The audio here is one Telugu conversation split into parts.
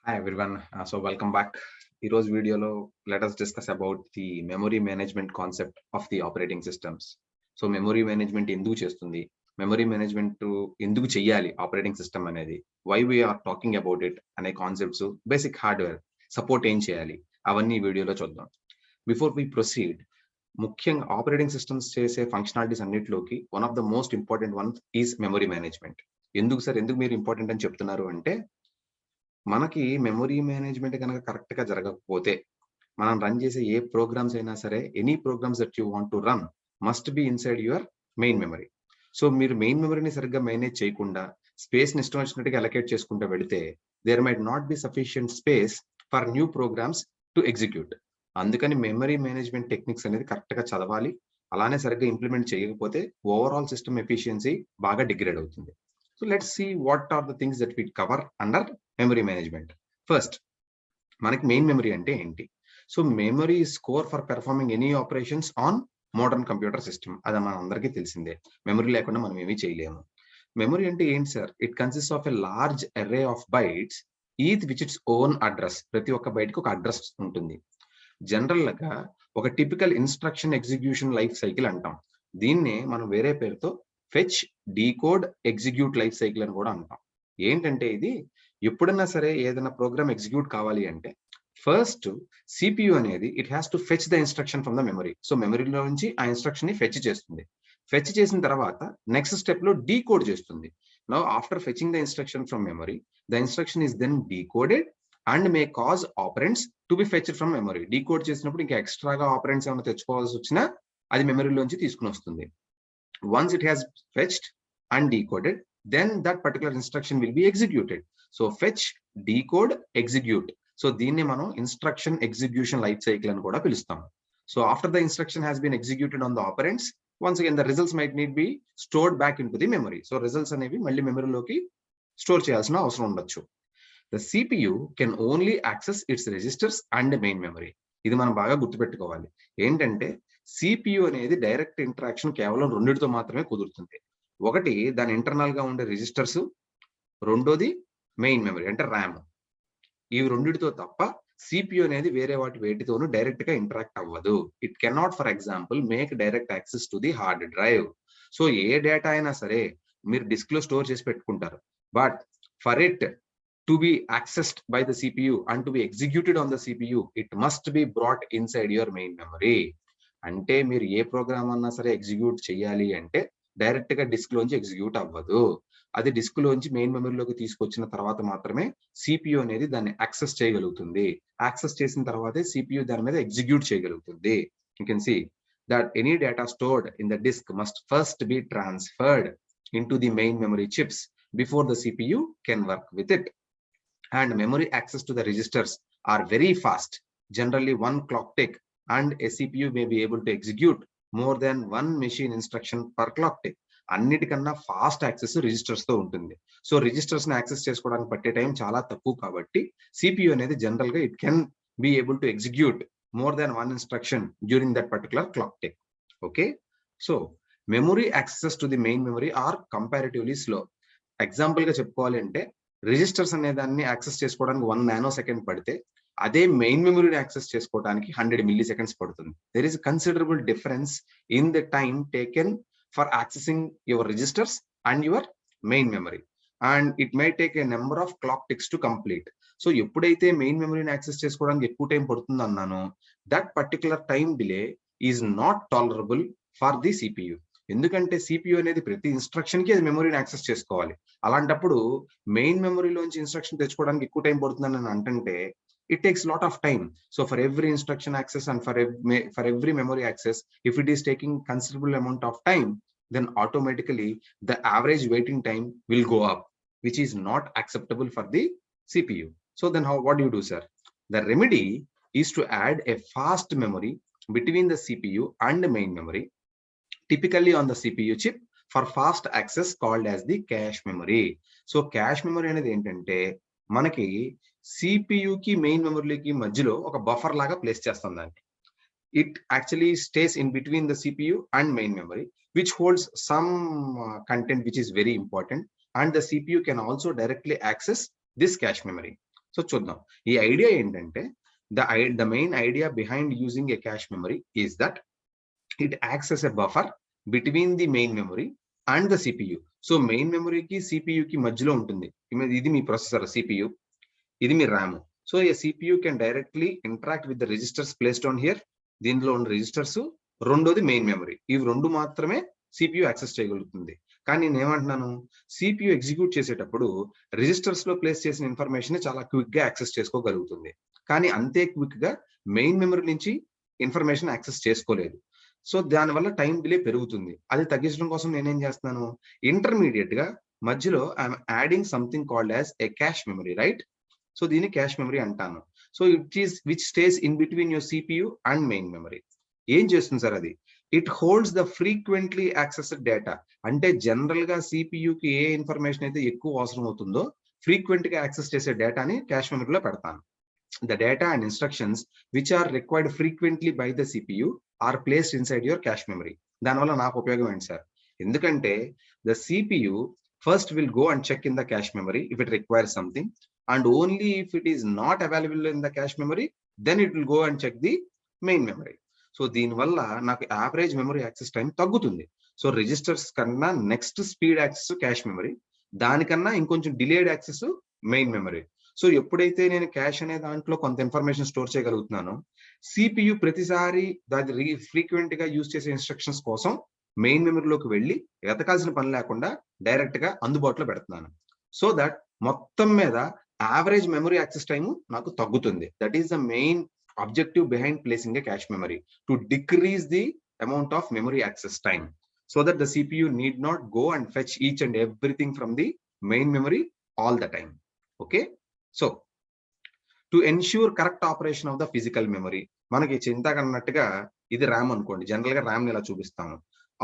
Hi everyone. So welcome back. Heroes video lo let us discuss about the memory management concept of the operating systems. So memory management enduku chestundi, memory management enduku cheyali operating system anedi, why we are talking about it ane concepts, basic hardware support em cheyali avanni video lo chuddam. Before we proceed, ముఖ్యంగా ఆపరేటింగ్ సిస్టమ్స్ చేసే ఫంక్షనాలిటీస్ అన్నిటిలోకి one of the most important one is memory management. ఎందుకు మీరు ఇంపార్టెంట్ అని చెప్తున్నారు అంటే, మనకి మెమరీ మేనేజ్మెంట్ కనుక కరెక్ట్ గా జరగకపోతే మనం రన్ చేసే ఏ ప్రోగ్రామ్స్ అయినా సరే, any programs that you want to run must be inside your main memory. So మీరు మెయిన్ మెమరీని సరిగ్గా మేనేజ్ చేయకుండా స్పేస్ ని ఇష్టం వచ్చినట్టుగా అలొకేట్ చేసుకుంటూ వెళితే there might not be sufficient space for new programs to execute. అందుకని మెమరీ మేనేజ్మెంట్ టెక్నిక్స్ అనేది కరెక్ట్ గా చదవాలి. అలానే సరిగ్గా ఇంప్లిమెంట్ చేయకపోతే ఓవరాల్ సిస్టమ్ ఎఫిషియన్సీ బాగా డిగ్రేడ్ అవుతుంది. So let's see what are the things that we cover under memory management. First, మనకి మెయిన్ మెమరీ అంటే ఏంటి? So memory is core for performing any operations on modern computer system. అది మన అందరికీ తెలిసిందే. మెమరీ లేకుండా మనం ఏమీ చేయలేము. మెమరీ అంటే ఏంటి sir? It consist of a large array of bytes, each which its own address. ప్రతి ఒక్క బైట్కి ఒక అడ్రస్ ఉంటుంది. జనరల్ గా ఒక typical instruction execution life cycle అంటాం. దీన్నే మనం వేరే పేరుతో fetch, decode, execute life cycle అని కూడా అంటాం. ఏంటంటే ఇది, ఎప్పుడన్నా సరే ఏదైనా ప్రోగ్రామ్ ఎగ్జిక్యూట్ కావాలి అంటే ఫస్ట్ సిపియు అనేది it has to fetch the instruction from the memory. So మెమరీలో నుంచి ఆ ఇన్స్ట్రక్షన్ ని ఫెచ్ చేస్తుంది. ఫెచ్ చేసిన తర్వాత నెక్స్ట్ స్టెప్ లో డీకోడ్ చేస్తుంది. Now after fetching the instruction from memory, the instruction is then decoded and may cause operands to be fetched from memory. Decode చేసినప్పుడు ఇంకా ఎక్స్ట్రాగా ఆపరెంట్స్ ఏమైనా తెచ్చుకోవాల్సి వచ్చినా అది మెమరీలోంచి తీసుకుని వస్తుంది. Once it has fetched and decoded, then that particular instruction will be executed. So fetch, decode, execute. So దీన్ని మనం ఇన్స్ట్రక్షన్ ఎగ్జిక్యూషన్ లైఫ్ సైకిల్ అని కూడా పిలుస్తాం. So after the instruction has been executed on the operands, once again the results might need be stored back in to the memory. So results అనేవి మళ్ళీ మెమరీలోకి స్టోర్ చేయాల్సిన అవసరం ఉండొచ్చు. The CPU can only access its registers and main memory. ఇది మనం బాగా గుర్తుపెట్టుకోవాలి. ఏంటంటే సిపియు అనేది డైరెక్ట్ ఇంటరాక్షన్ కేవలం రెండిటితో మాత్రమే కుదురుతుంది. ఒకటి దాని ఇంటర్నల్ గా ఉండే రిజిస్టర్స్, రెండోది మెయిన్ మెమరీ అంటే ర్యామ్. ఇవి రెండిటితో తప్ప సిపియు అనేది వేరే వేటితోనూ డైరెక్ట్ గా ఇంటరాక్ట్ అవ్వదు. It cannot for example make direct access to the hard drive. So A data అయినా సరే మీరు డిస్క్ లో స్టోర్ చేసి పెట్టుకుంటారు, but for it to be accessed by the CPU and to be executed on the CPU, it must be brought inside your main memory. అంటే మీరు ఏ ప్రోగ్రామ్ అన్నా సరే ఎగ్జిక్యూట్ చేయాలి అంటే డైరెక్ట్ గా డిస్క్ లోంచి ఎగ్జిక్యూట్ అవ్వదు. అది డిస్క్ లోంచి మెయిన్ మెమరీలోకి తీసుకొచ్చిన తర్వాత మాత్రమే సిపియు అనేది దాన్ని యాక్సెస్ చేయగలుగుతుంది. యాక్సెస్ చేసిన తర్వాతే సిపియు దాని మీద ఎగ్జిక్యూట్ చేయగలుగుతుంది. You can see that any data stored in the disk must first be transferred into the main memory chips before the CPU can work with it. And memory access to the registers are very fast, generally one clock tick, and a CPU may be able to execute more than one machine instruction per clock tick. అన్నిటికన్నా ఫాస్ట్ యాక్సెస్ రిజిస్టర్స్ తో ఉంటుంది. సో రిజిస్టర్స్ ని యాక్సెస్ చేసుకోవడానికి పట్టే టైం చాలా తక్కువ కాబట్టి సిపియు అనేది జనరల్ గా it can be able to execute more than one instruction during that particular clock tick. Okay, so memory access to the main memory are comparatively slow. Example గా చెప్పుకోవాలి అంటే రిజిస్టర్స్ అనే దాన్ని యాక్సెస్ చేసుకోవడానికి 1 నానో సెకండ్ పడితే అదే మెయిన్ మెమరీని యాక్సెస్ చేసుకోవడానికి 100 మిల్లీ సెకండ్స్ పడుతుంది. There is considerable difference in the time taken for accessing your registers and your main memory, and it may take a number of clock ticks to complete. So ఎప్పుడైతే మెయిన్ మెమరీని యాక్సెస్ చేసుకోవడానికి ఎక్కువ టైం పడుతుంది అన్నానో, that particular time delay is not tolerable for the CPU. ఎందుకంటే సిపియు అనేది ప్రతి ఇన్స్ట్రక్షన్ కి అది మెమరీని యాక్సెస్ చేసుకోవాలి. అలాంటప్పుడు మెయిన్ మెమరీలోంచి ఇన్స్ట్రక్షన్ తెచ్చుకోవడానికి ఎక్కువ టైం పడుతుందని నేను అంటుంటే it takes lot of time. So for every instruction access and for every memory access, if it is taking considerable amount of time, then automatically the average waiting time will go up, which is not acceptable for the CPU. So then what do you do, sir? The remedy is to add a fast memory between the CPU and the main memory, typically on the CPU chip, for fast access, called as the cache memory. So cache memory అనేది ఏంటంటే మనకి CPU కి మెయిన్ మెమరీకి మధ్యలో ఒక బఫర్ లాగా ప్లేస్ చేస్తాం దాన్ని. It actually stays in between the CPU and main memory, which holds some content which is very important, and the CPU can also directly access this cache memory. So చూద్దాం. ఈ ఐడియా ఏంటంటే the main idea behind using a cache memory is that it acts as a buffer between the main memory and the CPU. So main మెమరీకి సిపియుకి మధ్యలో ఉంటుంది. ఇది మీ ప్రొసెసర్ సిపియు, ఇది మీ RAM. So a CPU can directly interact with the registers placed on here. దీనిలో ఉన్న రిజిస్టర్స్, రెండోది మెయిన్ మెమరీ. ఇవి రెండు మాత్రమే సిపియు యాక్సెస్ చేయగలుగుతుంది. కానీ నేను ఏమంటున్నాను, సిపియు ఎగ్జిక్యూట్ చేసేటప్పుడు రిజిస్టర్స్ లో ప్లేస్ చేసిన ఇన్ఫర్మేషన్ చాలా క్విక్ గా యాక్సెస్ చేసుకోగలుగుతుంది. కానీ అంతే క్విక్ గా మెయిన్ మెమరీ నుంచి ఇన్ఫర్మేషన్ యాక్సెస్ చేసుకోలేదు. సో దానివల్ల టైం డిలే పెరుగుతుంది. అది తగ్గించడం కోసం నేనేం చేస్తున్నాను, ఇంటర్మీడియట్ గా మధ్యలో I'm adding something called as a cash memory, right? So దీన్ని క్యాష్ మెమరీ అంటాను. So it is which stays in between your CPU and main memory. ఏం చేస్తుంది సార్ అది? It holds the frequently accessed data. అంటే జనరల్ గా సిపియుకి ఏ ఇన్ఫర్మేషన్ అయితే ఎక్కువ అవసరం అవుతుందో ఫ్రీక్వెంట్ గా యాక్సెస్ చేసే డేటాని క్యాష్ మెమరీలో పెడతాను. The data and instructions which are required frequently by the CPU are placed inside your cache memory. దానివల్ల నాకు ఉపయోగం ఏంటి సార్? ఎందుకంటే the CPU first will go and check in the cache memory if it requires something, and only if it is not available in the cache memory, then it will go and check the main memory. So దీనివల్ల నాకు యావరేజ్ మెమరీ యాక్సెస్ టైం తగ్గుతుంది. సో రిజిస్టర్స్ కన్నా next speed access cash memory, దానికన్నా ఇంకొంచెం delayed access main memory. So ఎప్పుడైతే నేను క్యాష్ అనే దాంట్లో కొంత ఇన్ఫర్మేషన్ స్టోర్ చేయగలుగుతున్నానో, సిపియు ప్రతిసారి దాని ఫ్రీక్వెంట్ గా యూజ్ చేసే ఇన్స్ట్రక్షన్స్ కోసం మెయిన్ మెమరీలోకి వెళ్ళి వెతకాల్సిన పని లేకుండా డైరెక్ట్ గా అందుబాటులో పెడుతున్నాను. సో దట్ మొత్తం మీద యావరేజ్ మెమరీ యాక్సెస్ టైం నాకు తగ్గుతుంది. That is the main objective behind placing a cache memory, to decrease the amount of memory access time, so that the CPU need not go and fetch each and everything from the main memory all the time. Okay, so to ensure correct operation of the physical memory, మనకి చింత కన్నట్టుగా ఇది ర్యామ్ అనుకోండి. జనరల్ గా ర్యామ్ ఇలా చూపిస్తాము.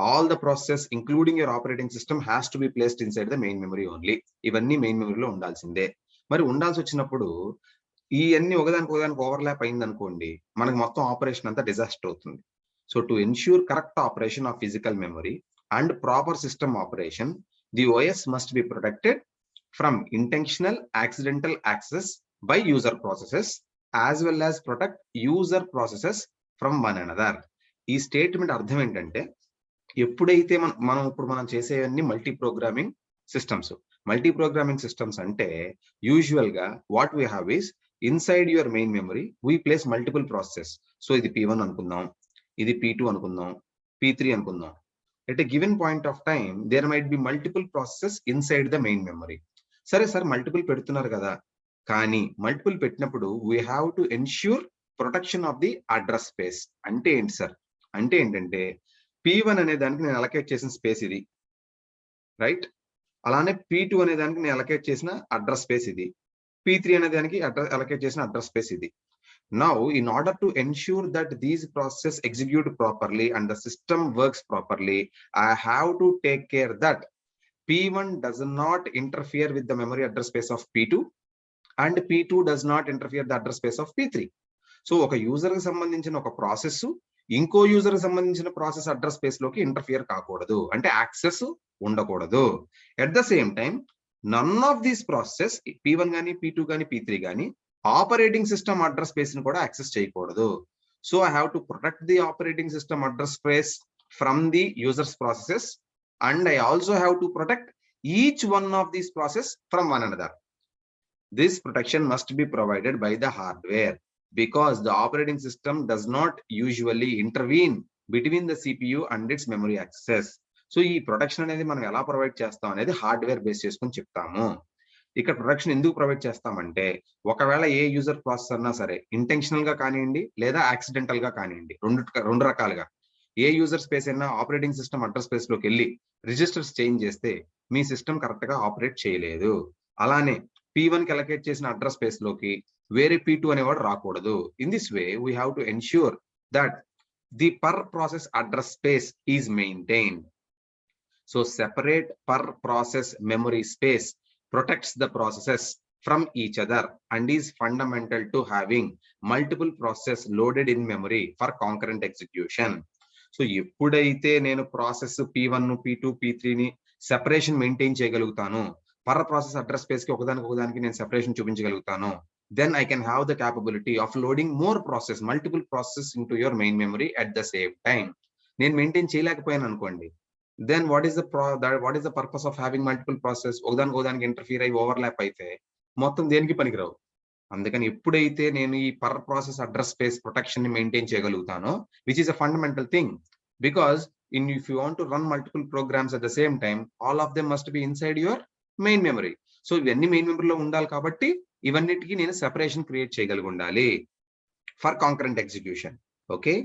all the process including your operating system has to be placed inside the main memory only. ఇవన్నీ మెయిన్ మెమరీలో ఉండాల్సిందే. మరి ఉండాల్సి వచ్చినప్పుడు ఈ అన్ని ఒకదానికి ఓవర్లాప్ అయింది అనుకోండి, మనకి మొత్తం ఆపరేషన్ అంతా డిజాస్టర్ అవుతుంది. So to ensure correct operation of physical memory and proper system operation, the OS must be protected from intentional accidental access by user processes as well as protect user processes from one another. ఈ స్టేట్మెంట్ అర్థం ఏంటంటే, ఎప్పుడైతే మనం చేసేవన్నీ మల్టీ ప్రోగ్రామింగ్ సిస్టమ్స్ అంటే యూజువల్ గా what we have is inside your main memory we place multiple processes. So ఇది P1 అనుకుందాం, ఇది P2 అనుకుందాం, P3 అనుకుందాం. at a given point of time there might be multiple processes inside the main memory. సరే సార్, మల్టిపుల్ పెడుతున్నారు కదా, కానీ మల్టిపుల్ పెట్టినప్పుడు we have to ensure protection of the address space. అంటే ఏంటి సార్? అంటే ఏంటంటే P1 అనే దానికి నేను అలొకేట్ చేసిన స్పేస్ ఇది, రైట్? అలానే P2 అనే దానికి నేను అలొకేట్ చేసిన అడ్రస్ స్పేస్ ఇది, P3 అనే దానికి అలొకేట్ చేసిన అడ్రస్ స్పేస్ ఇది. Now, in order to ensure that these processes execute properly and the system works properly, I have to take care that P1 does not interfere with the memory address space of P2 and P2 does not interfere the address space of P3. So ఒక యూజర్ కి సంబంధించిన ఒక ప్రాసెస్ ఇంకో యూజర్ కి సంబంధించిన ప్రాసెస్ అడ్రస్ స్పేస్ లోకి ఇంటర్ఫియర్ కాకూడదు, అంటే యాక్సెస్ ఉండకూడదు. At the same time none of these processes P1 గాని P2 గాని P3 గాని ఆపరేటింగ్ సిస్టమ్ అడ్రస్ స్పేస్ ని కూడా యాక్సెస్ చేయకూడదు. So I have to protect the operating system address space from the users processes and I also have to protect each one of these process from one another. This protection must be provided by the hardware because the operating system does not usually intervene between the CPU and its memory access. So ఈ ప్రొటెక్షన్ అనేది మనం ఎలా ప్రొవైడ్ చేస్తాం అనేది హార్డ్వేర్ బేస్ చేసుకుని చెప్తాము. ఇక్కడ ప్రొటెక్షన్ ఎందుకు ప్రొవైడ్ చేస్తామంటే, ఒకవేళ ఏ యూజర్ ప్రాసెస్ అన్నా సరే ఇంటెన్షనల్ గా కానివ్వండి లేదా యాక్సిడెంటల్ గా కానివ్వండి, రెండు రకాలుగా ఏ యూజర్ స్పేస్ అయినా ఆపరేటింగ్ సిస్టమ్ అడ్రస్ స్పేస్ లోకి వెళ్ళి రిజిస్టర్స్ చేంజ్ చేస్తే మీ సిస్టమ్ కరెక్ట్ గా ఆపరేట్ చేయలేదు. అలానే P1 కి అలొకేట్ చేసిన అడ్రస్ స్పేస్ లోకి వేరే P2 అనేవాడు రాకూడదు. In this way we have to ensure that the per process address space is maintained. So separate per process memory space protects the processes from each other and is fundamental to having multiple processes loaded in memory for concurrent execution. So ఎప్పుడైతే నేను ప్రాసెస్ P1, P2, P3 ని సెపరేషన్ మెయింటైన్ చేయగలుగుతాను, పర్ ప్రాసెస్ అడ్రస్ స్పేస్ కి ఒకదానికి నేను separation చూపించగలుగుతాను, then I can have the capability of loading more process, multiple processes into your main memory at the same time. నేను మెయింటైన్ చేయలేకపోయాను అనుకోండి, then what is the purpose of having multiple process? ఒకదానికి ఇంటర్ఫియర్ అయ్యి ఓవర్లాప్ అయితే మొత్తం దేనికి పనికిరావు. అందుకని ఎప్పుడైతే నేను ఈ per process address space protection ని మెయింటైన్ చేయగలుగుతానో, which is a fundamental thing, because if you want to run multiple programs at the same time, all of them must be inside your main memory. So ఇవన్నీ మెయిన్ మెమరీలో ఉండాలి కాబట్టి ఇవన్నిటికీ నేను సెపరేషన్ క్రియేట్ చేయగలిగి ఉండాలి ఫర్ కాంకరెంట్ ఎగ్జిక్యూషన్. ఓకే,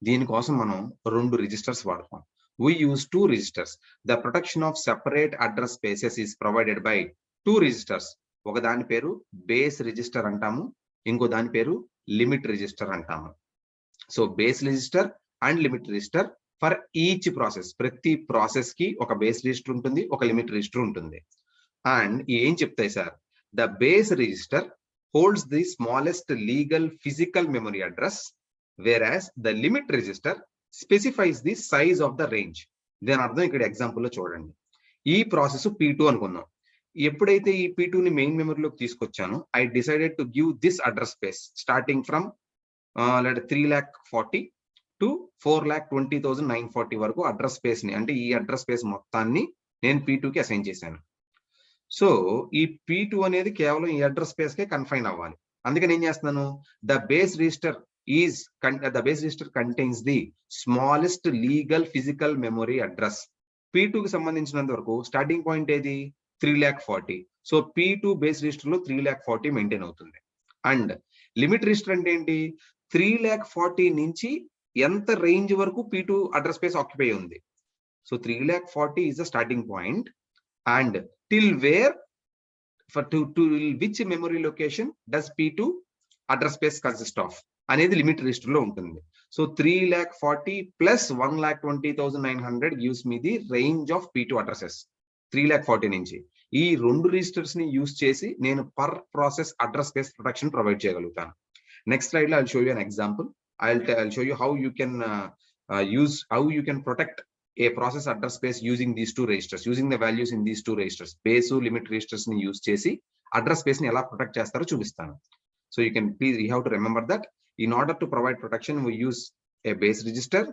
దీనికోసం మనం 2 రిజిస్టర్స్ వాడతాం. we use 2 registers. The protection of separate address spaces is provided by 2 registers. ఒక దాని పేరు బేస్ రిజిస్టర్ అంటాము, ఇంకో దాని పేరు లిమిట్ రిజిస్టర్ అంటాము. So base register and limit register for each process. ప్రతి ప్రాసెస్ కి ఒక బేస్ రిజిస్టర్ ఉంటుంది, ఒక లిమిట్ రిజిస్టర్ ఉంటుంది. అండ్ ఏం చెప్తాయి sir, the base register holds the smallest legal physical memory address, వేరాస్ the limit register specifies the size of the range. దీని అర్థం ఇక్కడ ఎగ్జాంపుల్ లో చూడండి. ఈ ప్రాసెస్ P2 అనుకుందాం. ఎప్పుడైతే ఈ P2 ని మెయిన్ మెమరీలోకి తీసుకొచ్చాను, I decided to give this address space starting from 3,40,000 to 4,20,940 వరకు అడ్రస్ స్పేస్ ని, అంటే ఈ అడ్రస్ స్పేస్ మొత్తాన్ని నేను P2 కి అసైన్ చేశాను. సో ఈ P2 అనేది కేవలం ఈ అడ్రస్ స్పేస్ కే కన్ఫైన్ అవ్వాలి. అందుకని ఏం చేస్తున్నాను, the base register contains the smallest legal physical memory address. P2 కి సంబంధించినంత వరకు స్టార్టింగ్ పాయింట్ ఏది 3,40,000. సో P2 బేస్ రిజిస్టర్ లో 3,40,000 మెయింటైన్ అవుతుంది. అండ్ లిమిట్ రిజిస్టర్ అంటే ఏంటి, 3,40,000 నుంచి ఎంత రేంజ్ వరకు P2 అడ్రస్ స్పేస్ ఆక్యుపై ఉంది. So 3,40,000 is the starting point, and till where, to which memory location does P2 address space consist of అనేది లిమిట్ రిజిస్టర్ లో ఉంటుంది. So 3,40,000 plus 1,20,900 gives me the range of P2 addresses. 3,40,000 నుంచి ఈ 2 రిజిస్టర్స్ ని యూస్ చేసి నేను per process address space protection provide చేయగలుగుతాను. నెక్స్ట్ స్లైడ్ లో I'll show you an example. I'll show you how you can protect a process address space using these 2 registers, using the values in these 2 registers. Base limit registers ని యూస్ చేసి అడ్రస్ స్పేస్ ని ఎలా ప్రొటెక్ట్ చేస్తారో చూపిస్తాను. So you have to remember that in order to provide protection, we use a base register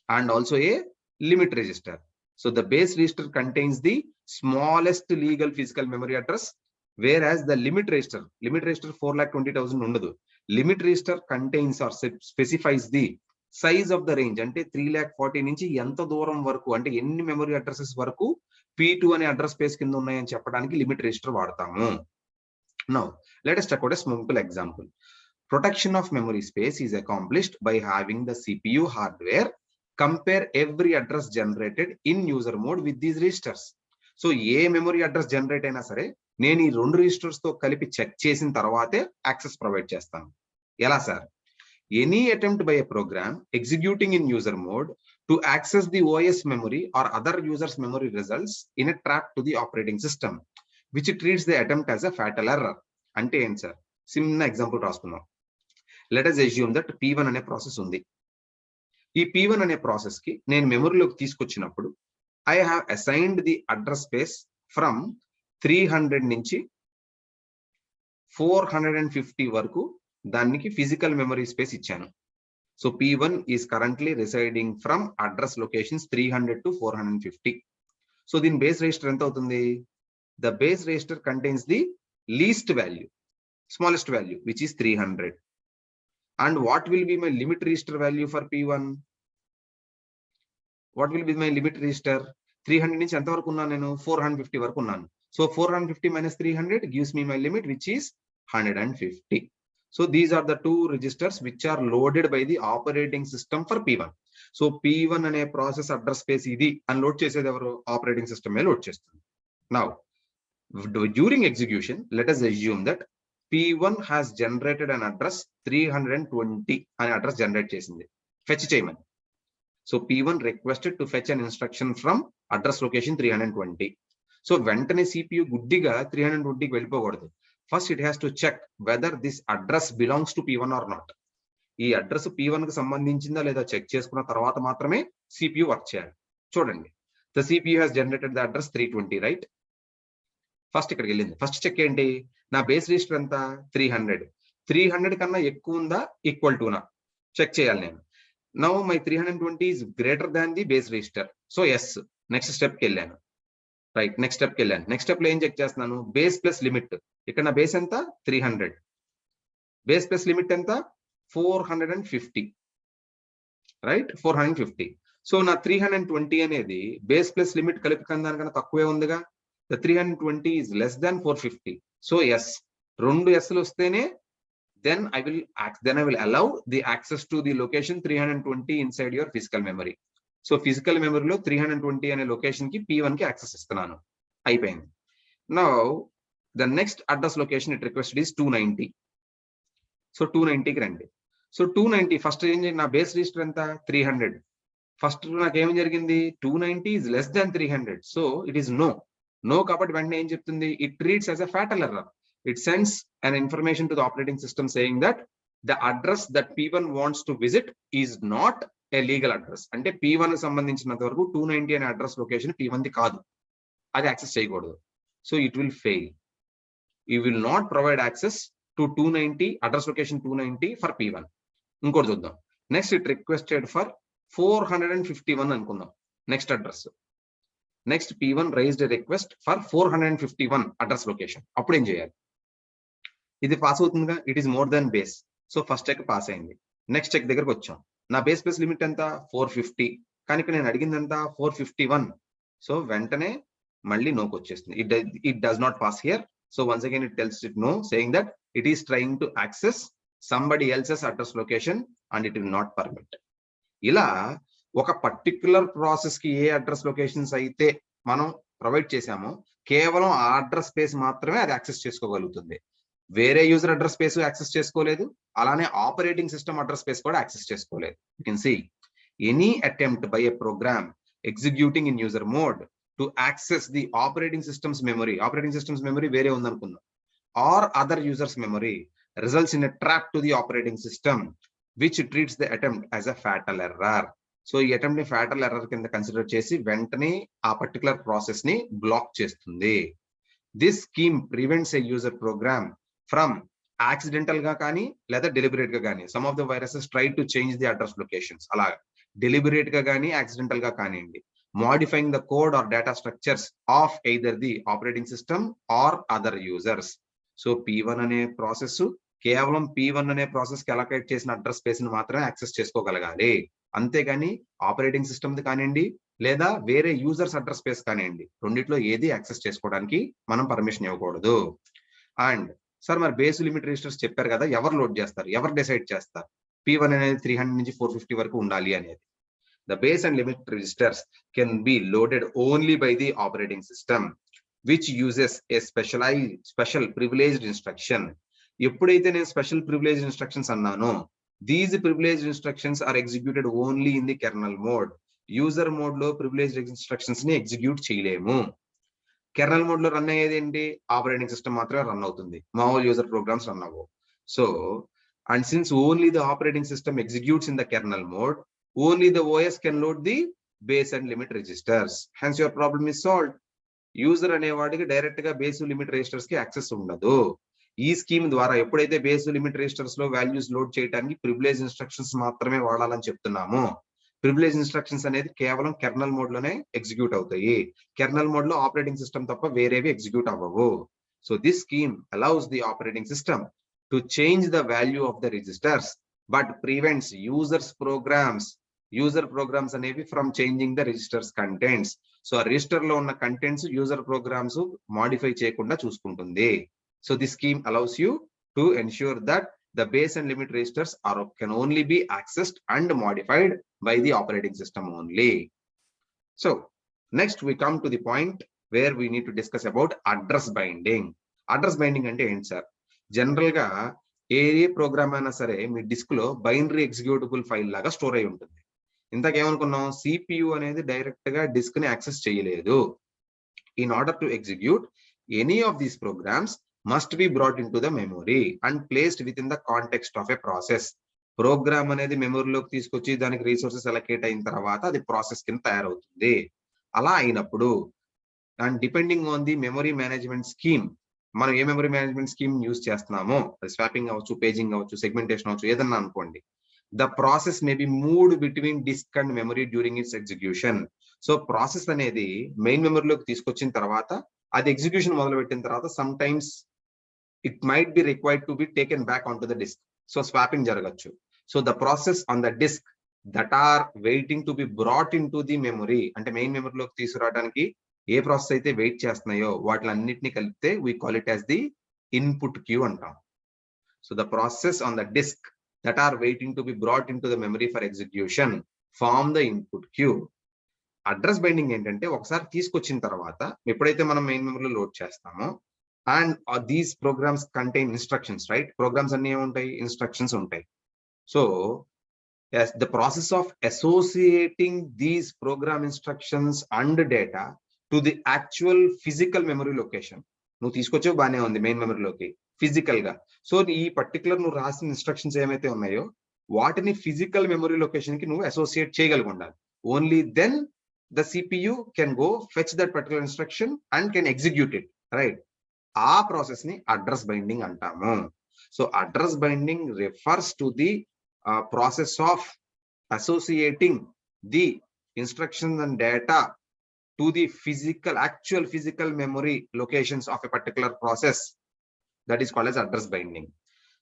and also a limit register. So the base register contains the smallest legal physical memory address, whereas the limit register 4,20,000 ఉండదు. Limit register contains or specifies the size of the range, అంటే 3,40,000 నుంచి ఎంత దూరం వరకు, అంటే ఎన్ని మెమరీ అడ్రసెస్ వరకు P2 అనే అడ్రస్ స్పేస్ కింద ఉన్నాయని చెప్పడానికి లిమిట్ రిజిస్టర్ వాడతాము. Now let us check out a simple example. Protection of memory space is accomplished by having the CPU hardware compare every address generated in user mode with these registers. So A memory address generate అయినా సరే నేను ఈ 2 రిజిస్టర్స్ తో కలిపి చెక్ చేసిన తర్వాతే యాక్సెస్ ప్రొవైడ్ చేస్తాను. ఎలా sir, any attempt by a program executing in user mode to access the OS memory or other users memory results in a trap to the operating system which treats the attempt as a fatal error. అంటే ఏంటి సార్, చిన్న ఎగ్జాంపుల్ రాసుకుందాం. Let us assume that P1 అనే ప్రాసెస్ ఉంది. ఈ P1 అనే ప్రాసెస్ కి నేను మెమరీలోకి తీసుకొచ్చినప్పుడు I have assigned the address space from 300 నుంచి 450 వరకు దానికి ఫిజికల్ మెమరీ స్పేస్ ఇచ్చాను. So P1 is currently residing from address locations 300 to 450. So దీని బేస్ రిజిస్టర్ ఎంత అవుతుంది, the base register contains the least value, smallest value, which is 300. And what will be my limit register value for P1? What will be my limit register? 300 నుంచి ఎంత వరకు ఉన్నాను నేను, 450 వరకు ఉన్నాను. So 450 minus 300 gives me my limit, which is 150. So these are the 2 registers which are loaded by the operating system for P1. So P1 అనే ప్రాసెస్ అడ్రస్ స్పేస్ ఇది అని లోడ్ చేసేది ఎవరు, ఆపరేటింగ్ సిస్టమ్ లోడ్ చేస్తుంది. Now during execution, let us assume that P1 has generated an address 320 అనే అడ్రస్ జనరేట్ చేసింది, ఫెచ్ చేయమని. So P1 requested to fetch an instruction from address location 320. So వెంటనే CPU గుడ్డిగా 320కి వెళ్ళిపోకూడదు. First it has to check whether this address belongs to P1 or not. ఈ అడ్రస్ P1 కి సంబంధించిందా లేదా చెక్ చేసుకున్న తర్వాత మాత్రమే CPU వర్క్ చేయాలి. చూడండి, the CPU has generated the address 320, right? First ఇక్కడికి వెళ్ళింది. ఫస్ట్ చెక్ ఏంటి, నా బేస్ రిజిస్టర్ ఎంత 300, 300 కన్నా ఎక్కువ ఉందా, ఈక్వల్ టునా చెక్ చేయాలి నేను. Now my 320 is greater than the base register. So yes, next step కి వెళ్ళాను. రైట్, నెక్స్ట్ స్టెప్ కి వెళ్ళాను. నెక్స్ట్ స్టెప్ లో ఏం చెక్ చేస్తున్నాను, బేస్ ప్లస్ లిమిట్. ఇక్కడ నా బేస్ ఎంత 300, బేస్ ప్లస్ లిమిట్ ఎంత 450. రైట్, 450. సో నా 320 అనేది బేస్ ప్లస్ లిమిట్ కలిపి దానికన్నా తక్కువే ఉందిగా. ద 320 is less than 450. So yes, 2 ఎస్లు వస్తేనే then I will allow the access to the location 320 inside your physical memory. So physical మెమరీలో 320 అనే లొకేషన్ కి P1 కి యాక్సెస్ ఇస్తున్నాను. అయిపోయింది. Now the next address location it requested is 290. So 290కి రండి. సో 290 ఫస్ట్ ఏం చేయండి, నా బేస్ రిజిస్టర్ ఎంత 300. ఫస్ట్ నాకు ఏం జరిగింది, 290 is less than 300. So it is no కాబట్టి వెంటనే ఏం చెప్తుంది, it treats as a fatal error. It sends an information to the operating system saying that the address that P1 wants to visit is not a legal address. అంటే P1 సంబంధించినంత వరకు 290 అనే అడ్రస్ లొకేషన్ P1 ది కాదు, అది యాక్సెస్ చేయకూడదు. So it will fail. You will not provide access to 290 address location 290 for P1. ఇంకోటి చూద్దాం. నెక్స్ట్ ఇట్ రిక్వెస్టెడ్ ఫర్ 451 అనుకుందాం next address. Next P1 raised a request for 451 address location. అప్పుడు ఏం చేయాలి, ఇది పాస్ అవుతుందిగా, it is more than base. So first check pass అయింది. నెక్స్ట్ చెక్ దగ్గరకు వచ్చాం, నా బేస్ ప్లస్ లిమిట్ ఎంత 450, కానీ ఇక్కడ నేను అడిగింది ఎంత 451. సో వెంటనే మళ్ళీ నోకి వచ్చేస్తుంది, it does not pass here. So once again it tells it no, saying that it is trying to access somebody else's address location and it will not permit. ఇలా ఒక పర్టిక్యులర్ ప్రాసెస్ కి ఏ అడ్రస్ లొకేషన్స్ అయితే మనం ప్రొవైడ్ చేశామో కేవలం ఆ అడ్రస్ స్పేస్ మాత్రమే అది యాక్సెస్ చేసుకోగలుగుతుంది. వేరే యూజర్ అడ్రస్ స్పేస్ యాక్సెస్ చేసుకోలేదు, అలానే ఆపరేటింగ్ సిస్టమ్ అడ్రస్ స్పేస్ కూడా యాక్సెస్ చేసుకోలేదు. You can see any attempt by a program executing in user mode to access the operating systems memory వేరే ఉందనుకుందాం, or other users memory results in a trap to the operating system which treats the attempt as a fatal error. So ఈ అటెంప్ట్ ని ఫ్యాటల్ ఎర్రర్ కింద కన్సిడర్ చేసి వెంటనే ఆ పర్టికులర్ ప్రాసెస్ ని బ్లాక్ చేస్తుంది. This scheme prevents a user program from accidental గా కానీ లేదా డెలిబరేట్ గా కానీ, some of the viruses try to change the address locations, అలా డెలిబరేట్ గా కానీ యాక్సిడెంటల్ గా కానివ్వండి, modifying the code or data structures of either the operating system or other users. So P1 అనే ప్రాసెస్ కేవలం P1 అనే ప్రాసెస్ కి అలొకేట్ చేసిన అడ్రస్ స్పేస్ ని మాత్రమే యాక్సెస్ చేసుకోగలగాలి. అంతేగాని ఆపరేటింగ్ సిస్టమ్ ది కానివ్వండి లేదా వేరే యూజర్స్ అడ్రస్ స్పేస్ కానివ్వండి, రెండిట్లో ఏది యాక్సెస్ చేసుకోవడానికి మనం పర్మిషన్ ఇవ్వకూడదు. అండ్ సార్ మరి బేస్ లిమిట్ రిజిస్టర్స్ చెప్పారు కదా, ఎవరు లోడ్ చేస్తారు, ఎవరు డిసైడ్ చేస్తారు P1 అనేది 300 నుంచి 450 వరకు ఉండాలి అనేది? The base and limit registers can be loaded only by the operating system, which uses a special privileged instruction. ఎప్పుడైతే నేను స్పెషల్ ప్రివిలేజ్ ఇన్స్ట్రక్షన్స్ అన్నానో, these privilege instructions are executed only in the kernel mode. User mode లో ప్రివిలేజ్ ఇన్స్ట్రక్షన్స్ ని ఎగ్జిక్యూట్ చేయలేము. కెర్నల్ మోడ్ లో రన్ అయ్యేది ఏంటి, ఆపరేటింగ్ సిస్టమ్ మాత్రమే రన్ అవుతుంది, మామూలు యూజర్ ప్రోగ్రామ్స్ రన్ అవ్వవు. So and since only the operating system executes in the kernel mode, only the OS can load the base and limit registers. Hence your problem is solved. User అనేవాడికి డైరెక్ట్ గా బేస్ లిమిట్ రిజిస్టర్స్ కి యాక్సెస్ ఉండదు. ఈ స్కీమ్ ద్వారా ఎప్పుడైతే బేస్ లిమిట్ రిజిస్టర్స్ లో వాల్యూస్ లోడ్ చేయడానికి ప్రివిలేజ్ ఇన్స్ట్రక్షన్స్ మాత్రమే వాడాలని చెప్తున్నామో, ప్రివిలేజ్ ఇన్స్ట్రక్షన్స్ అనేది కేవలం కెర్నల్ మోడ్ లోనే ఎగ్జిక్యూట్ అవుతాయి. కెర్నల్ మోడ్ లో ఆపరేటింగ్ సిస్టమ్ తప్ప వేరేవి ఎగ్జిక్యూట్ అవ్వవు. So this scheme allows the operating system to change the value of the registers but prevents user programs అనేవి from changing the registers contents. So ఆ రిజిస్టర్ లో ఉన్న కంటెంట్స్ యూజర్ ప్రోగ్రామ్స్ మాడిఫై చేయకుండా చూసుకుంటుంది. So the scheme allows you to ensure that the base and limit registers can only be accessed and modified by the operating system only. So next we come to the point where we need to discuss about address binding. Address binding అంటే ఏంటి సార్? జనరల్ గా ఏ ప్రోగ్రామ్ అయినా సరే మీ డిస్క్ లో బైనరీ ఎగ్జిక్యూటబుల్ ఫైల్ లాగా స్టోర్ అయి ఉంటుంది. ఇంతకేమనుకున్నాం, CPU అనేది డైరెక్ట్ గా డిస్క్ ని యాక్సెస్ చేయలేదు. In order to execute any of these programs must be brought into the memory and placed within the context of a process. Program అనేది మెమరీలోకి తీసుకొచ్చి దానికి రిసోర్సెస్ అలొకేట్ అయిన తర్వాత అది ప్రాసెస్ కింద తయారవుతుంది. అలా అయినప్పుడు and depending on the memory management scheme మనం ఏ మెమరీ మేనేజ్మెంట్ స్కీమ్ యూజ్ చేస్తున్నామో, అది స్వాపింగ్ అవ్వచ్చు, పేజింగ్ అవ్వచ్చు, సెగ్మెంటేషన్ అవ్వచ్చు, ఏదన్నా అనుకోండి. The process may be moved between disk and memory during its execution. So process అనేది మెయిన్ మెమరీలోకి తీసుకొచ్చిన తర్వాత, అది ఎగ్జిక్యూషన్ మొదలు పెట్టిన తర్వాత sometimes it might be required to be taken back on to the disk. So swapping జరగచ్చు. So the process on the disk that are waiting to be brought in to the memory, అంటే మెయిన్ మెమరీలోకి తీసుకురావడానికి ఏ ప్రాసెస్ అయితే వెయిట్ చేస్తున్నాయో వాటిలన్నిటిని కలిపితే we call it as the input queue అంటాం. So the process on the disk that are waiting to be brought in to the memory for execution form the input queue. Address binding ఏంటంటే, ఒకసారి తీసుకొచ్చిన తర్వాత ఎప్పుడైతే మనం మెయిన్ మెమరీలో లోడ్ చేస్తామో, and these programs contain instructions, right? Programs అన్ని ఏముంటాయి? ఇన్స్ట్రక్షన్స్ ఉంటాయి. So yes, the process of associating these program instructions and data to the actual physical memory location. నువ్వు తీసుకొచ్చే బానే ఉంది మెయిన్ మెమరీలోకి ఫిజికల్ గా. సో ఈ పర్టికులర్ నువ్వు రాసిన ఇన్స్ట్రక్షన్స్ ఏమైతే ఉన్నాయో వాటిని ఫిజికల్ మెమరీ లొకేషన్ కి నువ్వు అసోసియేట్ చేయగలిగి ఉండాలి. Only then the CPU can go fetch that particular instruction and can execute it, right? ఆ ప్రాసెస్ ని అడ్రస్ బైండింగ్ అంటాము. So address binding refers to the process of associating the instructions and data to the actual physical memory locations of a particular process. That is called as address binding.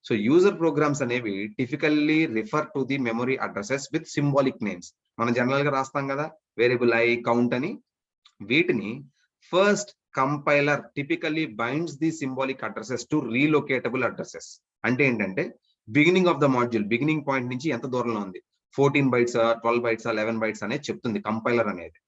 So user programs అనేవి typically refer to the memory addresses with symbolic names. మనం జనరల్ గా రాస్తాం కదా, వేరియబుల్ I, కౌంట్ అని. వీటిని first compiler typically binds the symbolic addresses to relocatable addresses. అంటే ఏంటంటే, beginning of the module, beginning point నుంచి ఎంత దూరంలో ఉంది, 14 bytes, 12 bytes, 11 bytes అనేది చెప్తుంది కంపైలర్ అనేది.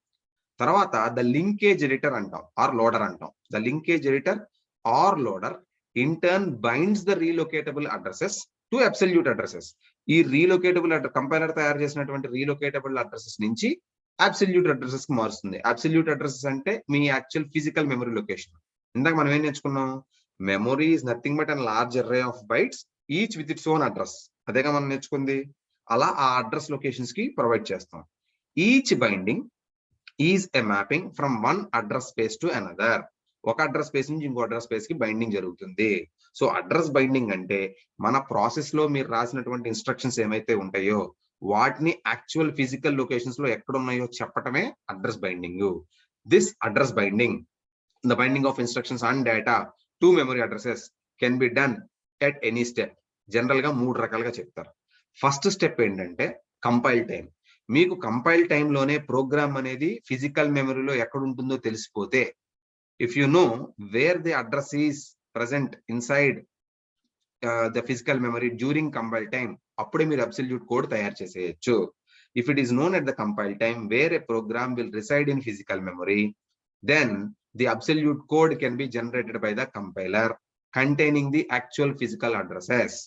తర్వాత ద లింకేజ్ ఎడిటర్ అంటాం, ఆర్ లోడర్ అంటాం. The linkage editor or loader in turn binds the relocatable addresses to absolute addresses. ఈ రీలొకేటబుల్ కంపైలర్ తయారు చేసినటువంటి రీలొకేటబుల్ అడ్రసెస్ నుంచి అబ్సల్యూట్ అడ్రసెస్ కి మారుస్తుంది. అబ్సల్యూట్ అడ్రసెస్ అంటే మీ యాక్చువల్ ఫిజికల్ మెమరీ లొకేషన్. ఇందాక మనం ఏం నేర్చుకున్నాం? Memory is nothing but and large array of bytes each with its own address. అదేగా మనం నేర్చుకుంది. అలా ఆ అడ్రస్ లొకేషన్స్ కి ప్రొవైడ్ చేస్తాం. Each binding is a mapping from one address space to another. ఒక అడ్రస్ స్పేస్ నుంచి ఇంకో అడ్రస్ స్పేస్ కి బైండింగ్ జరుగుతుంది. సో అడ్రస్ బైండింగ్ అంటే మన ప్రాసెస్ లో మీరు రాసినటువంటి ఇన్స్ట్రక్షన్స్ ఏమైతే ఉంటాయో వాటిని యాక్చువల్ ఫిజికల్ లొకేషన్స్ లో ఎక్కడ ఉన్నాయో చెప్పటమే address binding. This address binding, the binding of instructions and data to memory addresses can be done at any step. General గా 3 రకాలుగా చెప్తారు. ఫస్ట్ స్టెప్ ఏంటంటే కంపైల్ టైం. మీకు కంపైల్ టైంలోనే ప్రోగ్రామ్ అనేది ఫిజికల్ మెమరీలో ఎక్కడ ఉంటుందో తెలిసిపోతే, if you know where the address is present inside the physical memory during compile time, అప్పుడే మీరు అబ్సల్యూట్ కోడ్ తయారు చేసేయచ్చు. If it is known at the compile time where a program will reside in physical memory, then the absolute code can be generated by the compiler containing the actual physical addresses.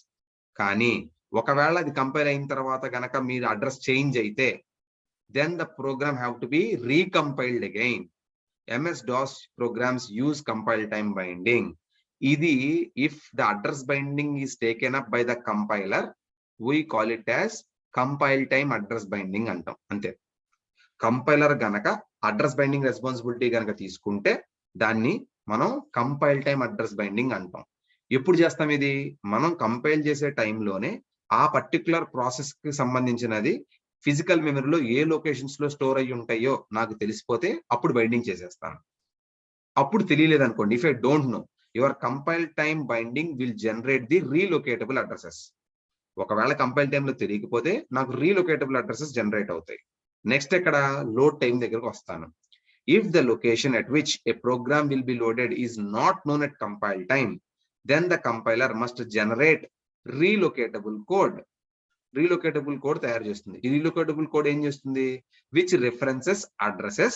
కానీ ఒకవేళ అది కంపైల్ అయిన తర్వాత గనక మీరు అడ్రస్ చేంజ్ అయితే, then the program have to be recompiled again. MS-DOS programs use compile time binding. ఇది if the address binding is taken up by the compiler, we call it as compile time address binding అంటాం. అంతే. కంపైలర్ గనక అడ్రస్ బైండింగ్ రెస్పాన్సిబిలిటీ గనక తీసుకుంటే దాన్ని మనం కంపైల్ టైం అడ్రస్ బైండింగ్ అంటాం. ఎప్పుడు చేస్తాం ఇది? మనం కంపైల్ చేసే టైంలోనే ఆ పర్టికులర్ ప్రాసెస్ కి సంబంధించినది ఫిజికల్ మెమరీలో ఏ లొకేషన్స్ లో స్టోర్ అయ్యి ఉంటాయో నాకు తెలిసిపోతే అప్పుడు బైండింగ్ చేసేస్తాను. అప్పుడు తెలియలేదు అనుకోండి, if I don't know, your compile time binding will generate the relocatable addresses. ఒకవేళ కంపైల్ టైంలో తెలియకపోతే నాకు రీలొకేటబుల్ అడ్రసెస్ జనరేట్ అవుతాయి. నెక్స్ట్ ఎక్కడ లోడ్ టైం దగ్గరకు వస్తాను. If the location at which a program will be loaded is not known at compile time, then the compiler must generate relocatable code. Relocatable code తయారు చేస్తుంది. ఈ relocatable code ఏం చేస్తుంది? Which references addresses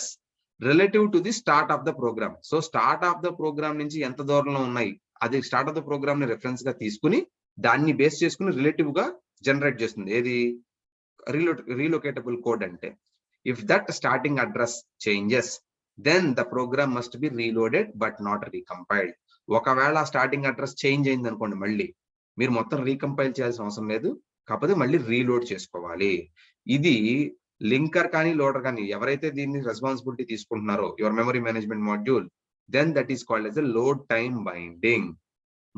relative to the start of the program. So start of the program నుంచి ఎంత దూరంలో ఉన్నాయి అది స్టార్ట్ ఆఫ్ ద ప్రోగ్రామ్ ని రెఫరెన్స్ గా తీసుకుని దాన్ని బేస్ చేసుకుని రిలేటివ్ గా జనరేట్ చేస్తుంది. ఏది? relocatable code అంటే. If that starting address changes, then the program must be reloaded but not recompiled. ఒకవేళ స్టార్టింగ్ అడ్రస్ చేంజ్ అయింది అనుకోండి, మళ్ళీ మీరు మొత్తం రీకంపైల్ చేయాల్సిన అవసరం లేదు, కాకపోతే మళ్ళీ రీలోడ్ చేసుకోవాలి. ఇది లింకర్ కానీ లోడర్ కానీ ఎవరైతే దీన్ని రెస్పాన్సిబిలిటీ తీసుకుంటున్నారో your memory management module, then that is called as a load time binding.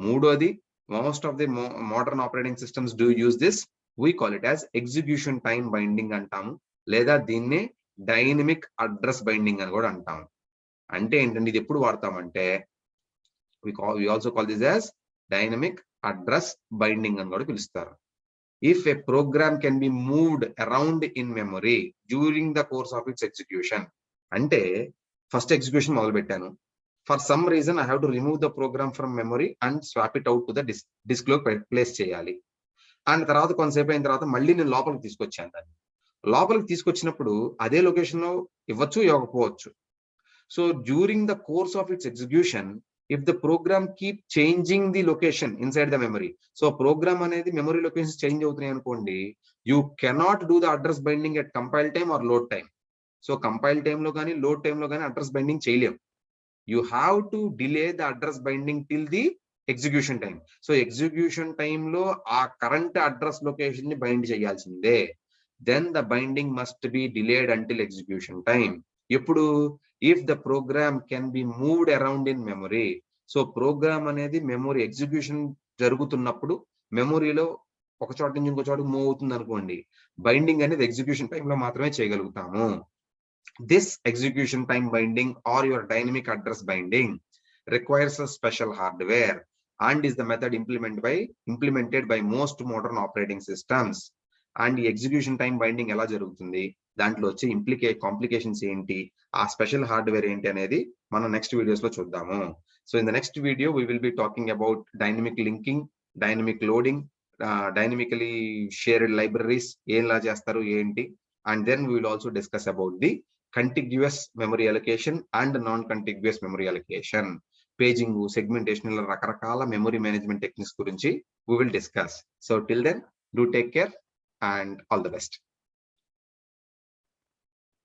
మూడోది, most of the modern operating systems do use this. We call it as execution time binding అంటాము, లేదా దీన్నే డైనమిక్ అడ్రస్ బైండింగ్ అని కూడా అంటాము. అంటే ఏంటంటే ఇది ఎప్పుడు వాడతామంటే we also call this as dynamic address binding అని కూడా పిలుస్తారు. If a program can be moved around in memory during the course of its execution, అంటే ఫస్ట్ ఎగ్జిక్యూషన్ మొదలు పెట్టాను, for some reason I have to remove the program from memory and swap it out to the disk లో ప్లేస్ చేయాలి. అండ్ తర్వాత కొంతసేపు అయిన తర్వాత మళ్ళీ నేను లోపలికి తీసుకొచ్చాను. దాన్ని లోపలికి తీసుకొచ్చినప్పుడు అదే లొకేషన్ లో ఇవ్వచ్చు, ఇవ్వకపోవచ్చు. So during the course of it's execution, if the program keep changing the location inside the memory, so program అనేది మెమరీ లొకేషన్స్ చేంజ్ అవుతున్నాయి అనుకోండి, you cannot do the address binding at compile time or load time. So compile time లో కానీ లోడ్ టైమ్ లో కానీ అడ్రస్ బైండింగ్ చేయలేం. you have to delay the address binding till the execution time. So execution time లో ఆ కరెంట్ అడ్రస్ లొకేషన్ ని బైండ్ చేయాల్సిందే. then the binding must be delayed until execution time. ఎప్పుడు, if the program can be moved around in memory. So program అనేది మెమరీ ఎగ్జిక్యూషన్ జరుగుతున్నప్పుడు మెమరీలో ఒక చోట నుంచి ఇంకో చోటకి మూవ్ అవుతుంది అనుకోండి, బైండింగ్ అనేది ఎగ్జిక్యూషన్ టైంలో మాత్రమే చేయగలుగుతాము. This execution time binding or your dynamic address binding requires a special hardware and is the method implemented by most modern operating systems. And ఈ ఎగ్జిక్యూషన్ టైం బైండింగ్ ఎలా జరుగుతుంది, దాంట్లో వచ్చే కాంప్లికేషన్స్ ఏంటి, ఆ స్పెషల్ హార్డ్వేర్ ఏంటి అనేది మనం నెక్స్ట్ వీడియోస్ లో చూద్దాము. So in the next video we will be talking about dynamic linking, dynamic loading, dynamically shared libraries ఎలా చేస్తారు ఏంటి, and then we will also discuss about the contiguous memory allocation and non-contiguous memory allocation, paging, segmentation, ఇలా రకరకాల మెమరీ మేనేజ్మెంట్ టెక్నిక్స్ గురించి we will discuss. So till then, do take care and all the best.